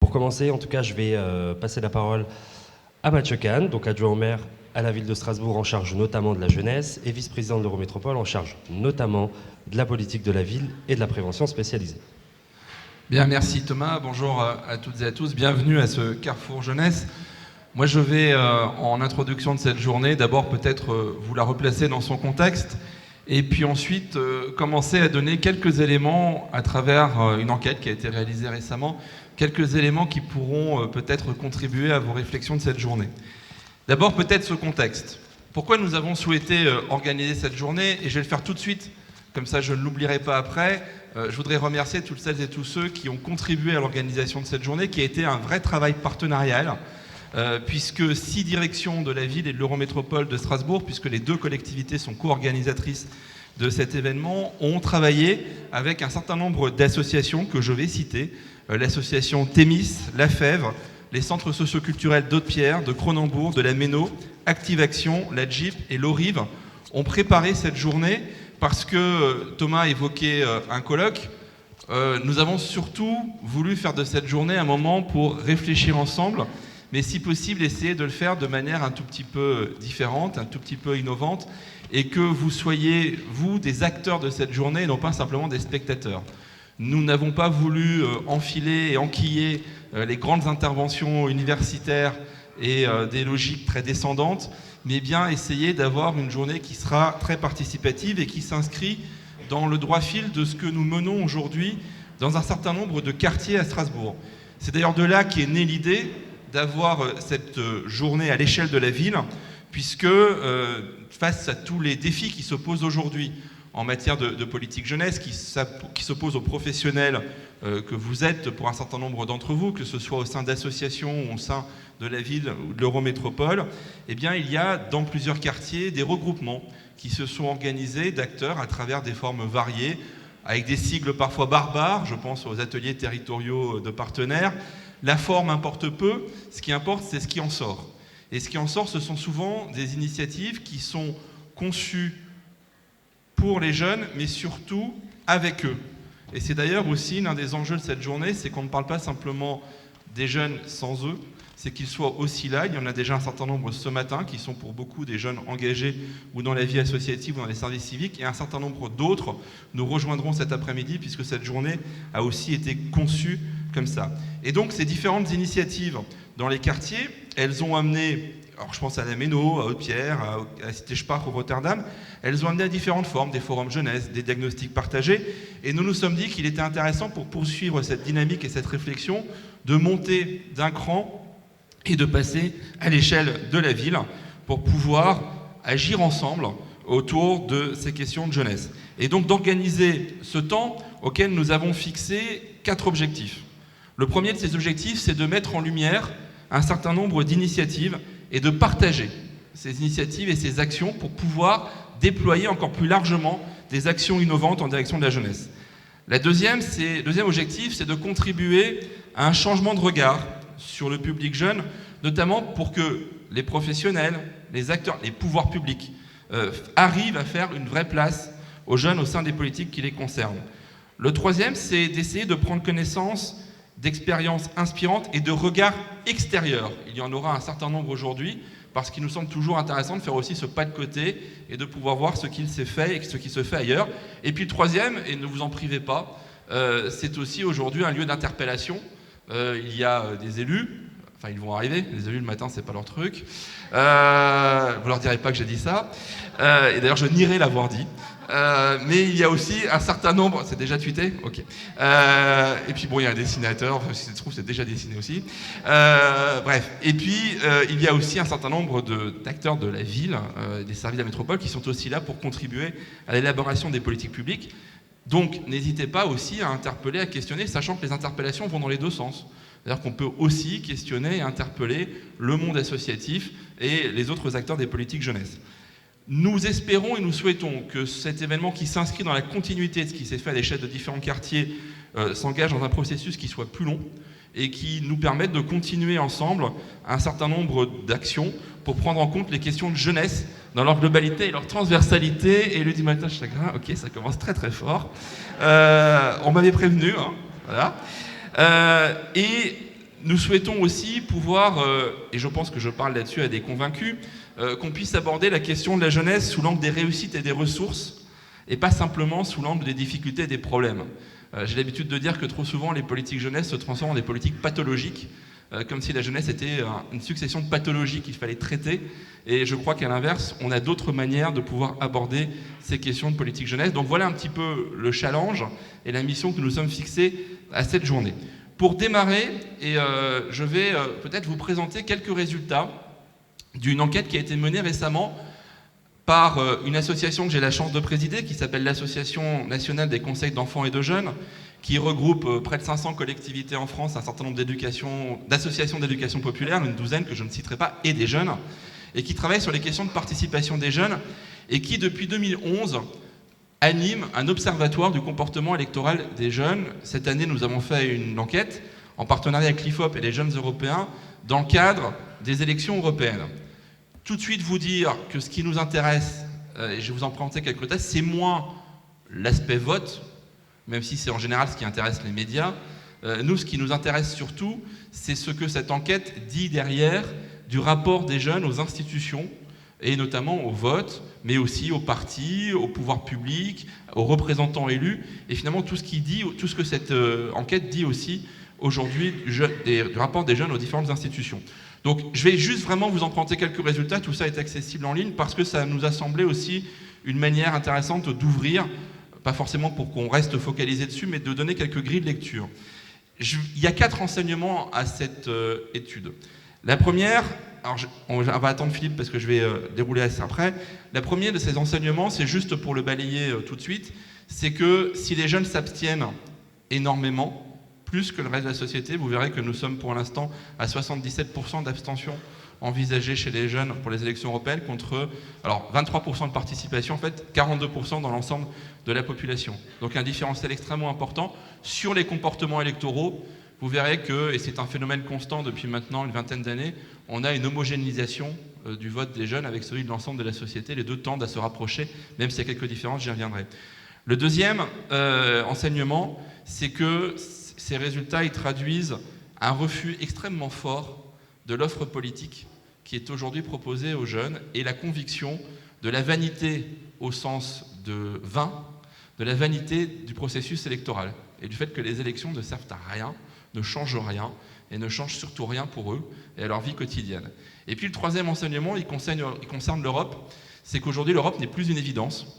pour commencer, en tout cas, je vais passer la parole à Mathieu Kahn, donc adjoint au maire à la ville de Strasbourg en charge notamment de la jeunesse et vice-président de l'Eurométropole en charge notamment de la politique de la ville et de la prévention spécialisée. Bien, merci Thomas. Bonjour à toutes et à tous. Bienvenue à ce Carrefour Jeunesse. Moi, je vais, en introduction de cette journée, d'abord peut-être vous la replacer dans son contexte et puis ensuite commencer à donner quelques éléments à travers une enquête qui a été réalisée récemment, quelques éléments qui pourront peut-être contribuer à vos réflexions de cette journée. D'abord, peut-être ce contexte. Pourquoi nous avons souhaité organiser cette journée? Et je vais le faire tout de suite, comme ça je ne l'oublierai pas après. Je voudrais remercier toutes celles et tous ceux qui ont contribué à l'organisation de cette journée, qui a été un vrai travail partenarial, puisque 6 directions de la ville et de l'Eurométropole de Strasbourg, puisque les 2 collectivités sont co-organisatrices de cet événement, ont travaillé avec un certain nombre d'associations que je vais citer, l'association Thémis, La Fève, les centres socioculturels d'Aude-Pierre, de Cronenbourg, de la Méno, Active Action, la JIP et l'Orive ont préparé cette journée parce que Thomas évoquait un colloque. Nous avons surtout voulu faire de cette journée un moment pour réfléchir ensemble, mais si possible essayer de le faire de manière un tout petit peu différente, un tout petit peu innovante, et que vous soyez, vous, des acteurs de cette journée et non pas simplement des spectateurs. Nous n'avons pas voulu enfiler et enquiller les grandes interventions universitaires et des logiques très descendantes, mais bien essayer d'avoir une journée qui sera très participative et qui s'inscrit dans le droit fil de ce que nous menons aujourd'hui dans un certain nombre de quartiers à Strasbourg. C'est d'ailleurs de là qu'est née l'idée d'avoir cette journée à l'échelle de la ville, puisque face à tous les défis qui se posent aujourd'hui en matière de politique jeunesse, qui s'opposent aux professionnels que vous êtes pour un certain nombre d'entre vous, que ce soit au sein d'associations ou au sein de la ville ou de l'Eurométropole, eh bien, il y a dans plusieurs quartiers des regroupements qui se sont organisés d'acteurs à travers des formes variées, avec des sigles parfois barbares, je pense aux ateliers territoriaux de partenaires. La forme importe peu, ce qui importe, c'est ce qui en sort. Et ce qui en sort, ce sont souvent des initiatives qui sont conçues pour les jeunes, mais surtout avec eux. Et c'est d'ailleurs aussi l'un des enjeux de cette journée, c'est qu'on ne parle pas simplement des jeunes sans eux, c'est qu'ils soient aussi là. Il y en a déjà un certain nombre ce matin, qui sont pour beaucoup des jeunes engagés ou dans la vie associative ou dans les services civiques, et un certain nombre d'autres nous rejoindront cet après-midi, puisque cette journée a aussi été conçue comme ça. Et donc ces différentes initiatives dans les quartiers, elles ont amené, alors je pense à la Méno, à Aude-Pierre, à la Cité Spar ou Rotterdam, elles ont amené à différentes formes, des forums jeunesse, des diagnostics partagés, et nous nous sommes dit qu'il était intéressant pour poursuivre cette dynamique et cette réflexion de monter d'un cran et de passer à l'échelle de la ville pour pouvoir agir ensemble autour de ces questions de jeunesse. Et donc d'organiser ce temps auquel nous avons fixé 4 objectifs. Le premier de ces objectifs, c'est de mettre en lumière un certain nombre d'initiatives et de partager ces initiatives et ces actions pour pouvoir déployer encore plus largement des actions innovantes en direction de la jeunesse. Le deuxième objectif, c'est de contribuer à un changement de regard sur le public jeune, notamment pour que les professionnels, les acteurs, les pouvoirs publics arrivent à faire une vraie place aux jeunes au sein des politiques qui les concernent. Le troisième, c'est d'essayer de prendre connaissance d'expériences inspirantes et de regards extérieurs. Il y en aura un certain nombre aujourd'hui, parce qu'il nous semble toujours intéressant de faire aussi ce pas de côté et de pouvoir voir ce qu'il s'est fait et ce qui se fait ailleurs. Et puis le troisième, et ne vous en privez pas, c'est aussi aujourd'hui un lieu d'interpellation. Il y a des élus, enfin ils vont arriver, les élus le matin c'est pas leur truc, vous leur direz pas que j'ai dit ça, et d'ailleurs je nierai l'avoir dit. Mais il y a aussi un certain nombre... C'est déjà tweeté? Ok. Et puis bon, il y a un dessinateur, enfin, si ça se trouve, c'est déjà dessiné aussi. Bref. Et puis, il y a aussi un certain nombre d'acteurs de la ville, des services de la métropole, qui sont aussi là pour contribuer à l'élaboration des politiques publiques. Donc, n'hésitez pas aussi à interpeller, à questionner, sachant que les interpellations vont dans les 2 sens. C'est-à-dire qu'on peut aussi questionner et interpeller le monde associatif et les autres acteurs des politiques jeunesse. Nous espérons et nous souhaitons que cet événement qui s'inscrit dans la continuité de ce qui s'est fait à l'échelle de différents quartiers s'engage dans un processus qui soit plus long et qui nous permette de continuer ensemble un certain nombre d'actions pour prendre en compte les questions de jeunesse dans leur globalité et leur transversalité. Et lundi matin, chagrin, ok, ça commence très très fort. On m'avait prévenu, hein, voilà. Et Nous souhaitons aussi pouvoir, et je pense que je parle là-dessus à des convaincus, qu'on puisse aborder la question de la jeunesse sous l'angle des réussites et des ressources, et pas simplement sous l'angle des difficultés et des problèmes. J'ai l'habitude de dire que trop souvent les politiques jeunesse se transforment en des politiques pathologiques, comme si la jeunesse était une succession de pathologies qu'il fallait traiter. Et je crois qu'à l'inverse, on a d'autres manières de pouvoir aborder ces questions de politique jeunesse. Donc voilà un petit peu le challenge et la mission que nous sommes fixés à cette journée. Pour démarrer, je vais peut-être vous présenter quelques résultats d'une enquête qui a été menée récemment par une association que j'ai la chance de présider, qui s'appelle l'Association nationale des conseils d'enfants et de jeunes, qui regroupe près de 500 collectivités en France, un certain nombre d'associations d'éducation populaire, une douzaine que je ne citerai pas, et des jeunes, et qui travaille sur les questions de participation des jeunes, et qui, depuis 2011, anime un observatoire du comportement électoral des jeunes. Cette année, nous avons fait une enquête en partenariat avec l'IFOP et les jeunes européens dans le cadre des élections européennes. Tout de suite vous dire que ce qui nous intéresse, et je vais vous en présenter quelques tests, c'est moins l'aspect vote, même si c'est en général ce qui intéresse les médias. Nous, ce qui nous intéresse surtout, c'est ce que cette enquête dit derrière du rapport des jeunes aux institutions, et notamment au vote, mais aussi aux partis, au pouvoir public, aux représentants élus, et finalement tout ce que cette enquête dit aussi aujourd'hui du rapport des jeunes aux différentes institutions. Donc je vais juste vraiment vous en présenter quelques résultats, tout ça est accessible en ligne, parce que ça nous a semblé aussi une manière intéressante d'ouvrir, pas forcément pour qu'on reste focalisé dessus, mais de donner quelques grilles de lecture. Il y a 4 enseignements à cette étude. La première, alors on va attendre Philippe parce que je vais dérouler ça après. La première de ces enseignements, c'est juste pour le balayer tout de suite, c'est que si les jeunes s'abstiennent énormément, plus que le reste de la société, vous verrez que nous sommes pour l'instant à 77% d'abstention envisagée chez les jeunes pour les élections européennes, contre 23% de participation, en fait 42% dans l'ensemble de la population. Donc un différentiel extrêmement important sur les comportements électoraux. Vous verrez que, et c'est un phénomène constant depuis maintenant une vingtaine d'années, on a une homogénéisation du vote des jeunes avec celui de l'ensemble de la société. Les deux tendent à se rapprocher, même s'il y a quelques différences, j'y reviendrai. Le deuxième enseignement, c'est que ces résultats ils traduisent un refus extrêmement fort de l'offre politique qui est aujourd'hui proposée aux jeunes et la conviction de la vanité au sens de vain, de la vanité du processus électoral et du fait que les élections ne servent à rien, ne changent rien et ne changent surtout rien pour eux et à leur vie quotidienne. Et puis le troisième enseignement, il concerne l'Europe, c'est qu'aujourd'hui l'Europe n'est plus une évidence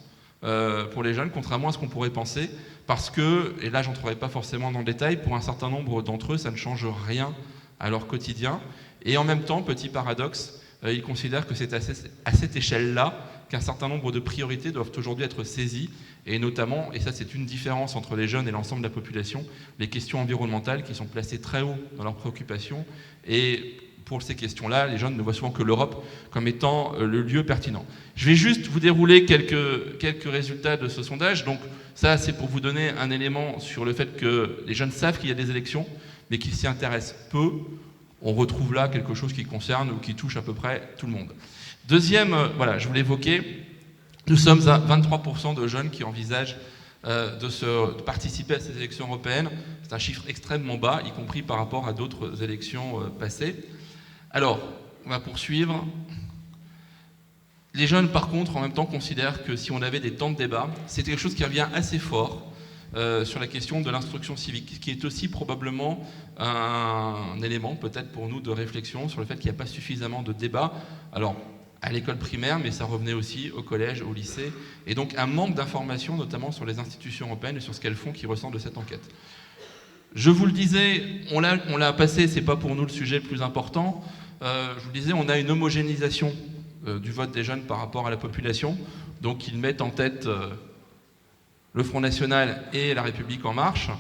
pour les jeunes, contrairement à ce qu'on pourrait penser, parce que, et là j'entrerai pas forcément dans le détail, pour un certain nombre d'entre eux, ça ne change rien à leur quotidien, et en même temps, petit paradoxe, ils considèrent que c'est à cette échelle-là qu'un certain nombre de priorités doivent aujourd'hui être saisies, et notamment, et ça c'est une différence entre les jeunes et l'ensemble de la population, les questions environnementales qui sont placées très haut dans leurs préoccupations, et pour ces questions-là, les jeunes ne voient souvent que l'Europe comme étant le lieu pertinent. Je vais juste vous dérouler quelques résultats de ce sondage. Donc ça, c'est pour vous donner un élément sur le fait que les jeunes savent qu'il y a des élections, mais qu'ils s'y intéressent peu. On retrouve là quelque chose qui concerne ou qui touche à peu près tout le monde. Deuxième, je vous l'évoquais, nous sommes à 23% de jeunes qui envisagent de participer à ces élections européennes. C'est un chiffre extrêmement bas, y compris par rapport à d'autres élections passées. Alors, on va poursuivre. Les jeunes, par contre, en même temps, considèrent que si on avait des temps de débat, c'est quelque chose qui revient assez fort sur la question de l'instruction civique, qui est aussi probablement un élément, peut-être pour nous, de réflexion sur le fait qu'il n'y a pas suffisamment de débat. Alors, à l'école primaire, mais ça revenait aussi au collège, au lycée, et donc un manque d'informations, notamment sur les institutions européennes et sur ce qu'elles font, qui ressort de cette enquête. Je vous le disais, on l'a passé, c'est pas pour nous le sujet le plus important. Je vous le disais, on a une homogénéisation du vote des jeunes par rapport à la population. Donc ils mettent en tête le Front National et la République En Marche,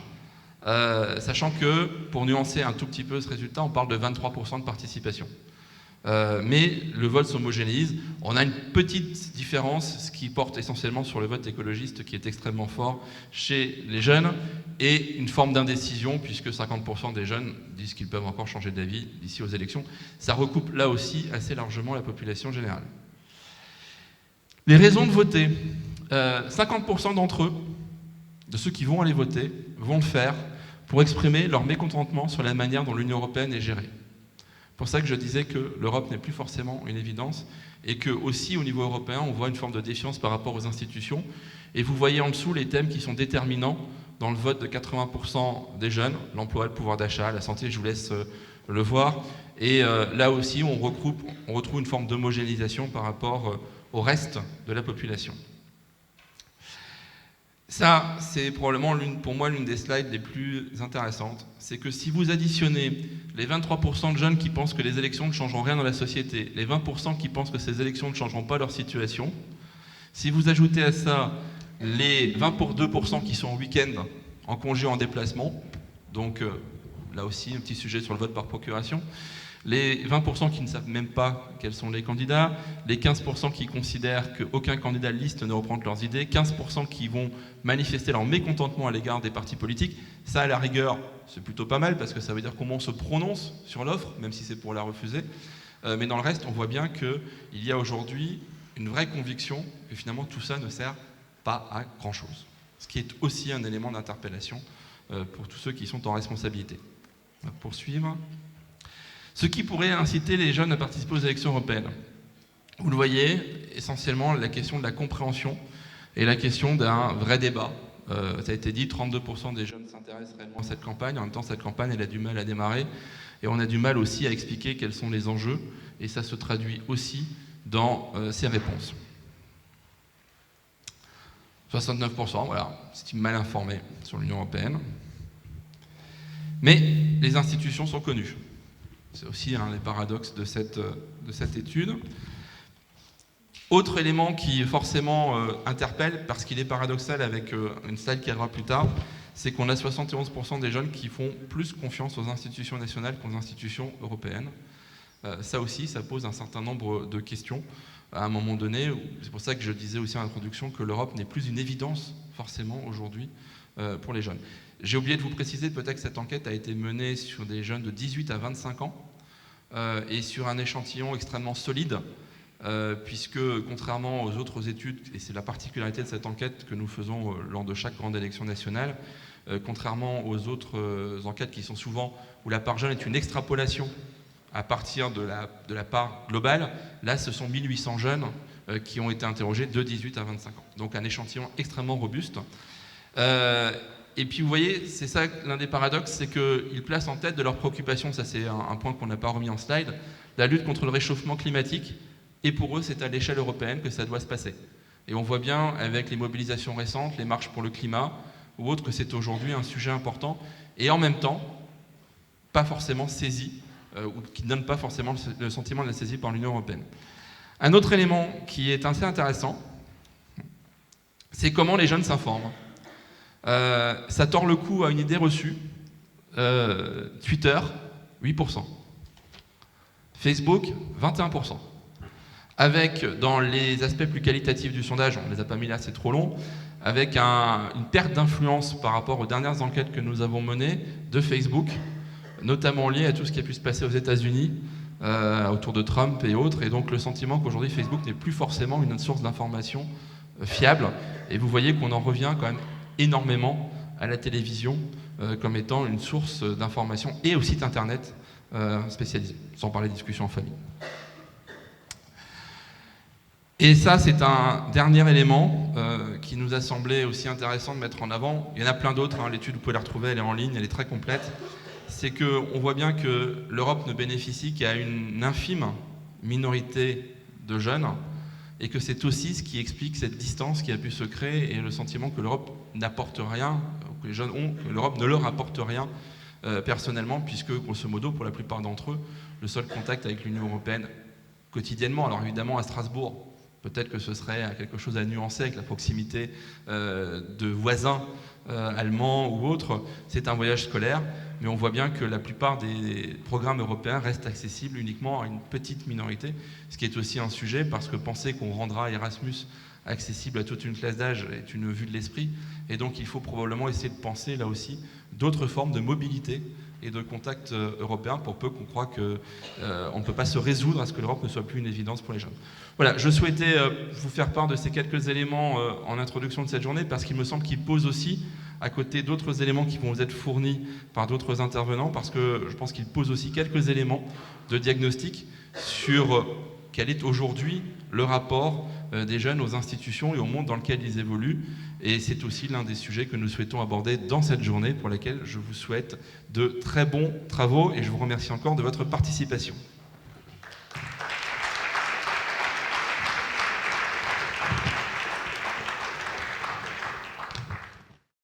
sachant que, pour nuancer un tout petit peu ce résultat, on parle de 23% de participation. Mais le vote s'homogénéise. On a une petite différence, ce qui porte essentiellement sur le vote écologiste, qui est extrêmement fort chez les jeunes, et une forme d'indécision, puisque 50% des jeunes disent qu'ils peuvent encore changer d'avis d'ici aux élections. Ça recoupe là aussi assez largement la population générale. Les raisons de voter. 50% d'entre eux, de ceux qui vont aller voter, vont le faire pour exprimer leur mécontentement sur la manière dont l'Union européenne est gérée. C'est pour ça que je disais que l'Europe n'est plus forcément une évidence et que aussi au niveau européen, on voit une forme de défiance par rapport aux institutions. Et vous voyez en dessous les thèmes qui sont déterminants dans le vote de 80% des jeunes, l'emploi, le pouvoir d'achat, la santé, je vous laisse le voir. Et là aussi, on retrouve une forme d'homogénéisation par rapport au reste de la population. Ça, c'est probablement pour moi l'une des slides les plus intéressantes. C'est que si vous additionnez les 23% de jeunes qui pensent que les élections ne changeront rien dans la société, les 20% qui pensent que ces élections ne changeront pas leur situation, si vous ajoutez à ça les 22% qui sont en week-end, en congé, en déplacement, donc là aussi un petit sujet sur le vote par procuration, les 20% qui ne savent même pas quels sont les candidats, les 15% qui considèrent qu'aucun candidat de liste ne reprend leurs idées, 15% qui vont manifester leur mécontentement à l'égard des partis politiques, ça à la rigueur c'est plutôt pas mal parce que ça veut dire comment on se prononce sur l'offre, même si c'est pour la refuser, mais dans le reste on voit bien qu'il y a aujourd'hui une vraie conviction que finalement tout ça ne sert pas à grand chose, ce qui est aussi un élément d'interpellation pour tous ceux qui sont en responsabilité. On va poursuivre. Ce qui pourrait inciter les jeunes à participer aux élections européennes. Vous le voyez, essentiellement la question de la compréhension et la question d'un vrai débat. Ça a été dit, 32% des jeunes s'intéressent réellement à cette campagne. En même temps, cette campagne, elle a du mal à démarrer. Et on a du mal aussi à expliquer quels sont les enjeux. Et ça se traduit aussi dans ces réponses. 69%, voilà, c'est mal informé sur l'Union européenne. Mais les institutions sont connues. C'est aussi un des paradoxes de cette étude. Autre élément qui forcément interpelle, parce qu'il est paradoxal avec une slide qui arrivera plus tard, c'est qu'on a 71% des jeunes qui font plus confiance aux institutions nationales qu'aux institutions européennes. Ça aussi, ça pose un certain nombre de questions à un moment donné. C'est pour ça que je disais aussi en introduction que l'Europe n'est plus une évidence forcément aujourd'hui pour les jeunes. J'ai oublié de vous préciser, peut-être que cette enquête a été menée sur des jeunes de 18 à 25 ans et sur un échantillon extrêmement solide, puisque contrairement aux autres études, et c'est la particularité de cette enquête que nous faisons lors de chaque grande élection nationale, contrairement aux autres enquêtes qui sont souvent où la part jeune est une extrapolation à partir de la part globale, là ce sont 1800 jeunes qui ont été interrogés de 18 à 25 ans. Donc un échantillon extrêmement robuste. Et puis vous voyez, c'est ça l'un des paradoxes, c'est qu'ils placent en tête de leurs préoccupations, ça c'est un point qu'on n'a pas remis en slide, la lutte contre le réchauffement climatique, et pour eux c'est à l'échelle européenne que ça doit se passer. Et on voit bien avec les mobilisations récentes, les marches pour le climat, ou autres, que c'est aujourd'hui un sujet important, et en même temps, pas forcément saisi, ou qui ne donne pas forcément le sentiment de la saisie par l'Union européenne. Un autre élément qui est assez intéressant, c'est comment les jeunes s'informent. Ça tord le cou à une idée reçue. Twitter, 8%. Facebook, 21%. Avec, dans les aspects plus qualitatifs du sondage, on ne les a pas mis là, c'est trop long, avec une perte d'influence par rapport aux dernières enquêtes que nous avons menées de Facebook, notamment liées à tout ce qui a pu se passer aux États-Unis, autour de Trump et autres, et donc le sentiment qu'aujourd'hui Facebook n'est plus forcément une source d'information fiable. Et vous voyez qu'on en revient quand même énormément à la télévision comme étant une source d'information et au site internet spécialisé, sans parler de discussions en famille. Et ça, c'est un dernier élément qui nous a semblé aussi intéressant de mettre en avant. Il y en a plein d'autres, hein. L'étude, vous pouvez la retrouver, elle est en ligne, elle est très complète. C'est qu'on voit bien que l'Europe ne bénéficie qu'à une infime minorité de jeunes, et que c'est aussi ce qui explique cette distance qui a pu se créer et le sentiment que l'Europe n'apporte rien, que les jeunes ont, que l'Europe ne leur apporte rien personnellement, puisque, grosso modo, pour la plupart d'entre eux, le seul contact avec l'Union européenne quotidiennement, alors évidemment à Strasbourg, peut-être que ce serait quelque chose à nuancer avec la proximité de voisins allemands ou autres, c'est un voyage scolaire, mais on voit bien que la plupart des programmes européens restent accessibles uniquement à une petite minorité, ce qui est aussi un sujet, parce que penser qu'on rendra Erasmus accessible à toute une classe d'âge est une vue de l'esprit, et donc il faut probablement essayer de penser là aussi d'autres formes de mobilité et de contact européen, pour peu qu'on croit qu'on ne peut pas se résoudre à ce que l'Europe ne soit plus une évidence pour les jeunes. Voilà, je souhaitais vous faire part de ces quelques éléments en introduction de cette journée, parce qu'il me semble qu'ils posent aussi à côté d'autres éléments qui vont vous être fournis par d'autres intervenants, parce que je pense qu'il pose aussi quelques éléments de diagnostic sur quel est aujourd'hui le rapport des jeunes aux institutions et au monde dans lequel ils évoluent. Et c'est aussi l'un des sujets que nous souhaitons aborder dans cette journée, pour laquelle je vous souhaite de très bons travaux et je vous remercie encore de votre participation.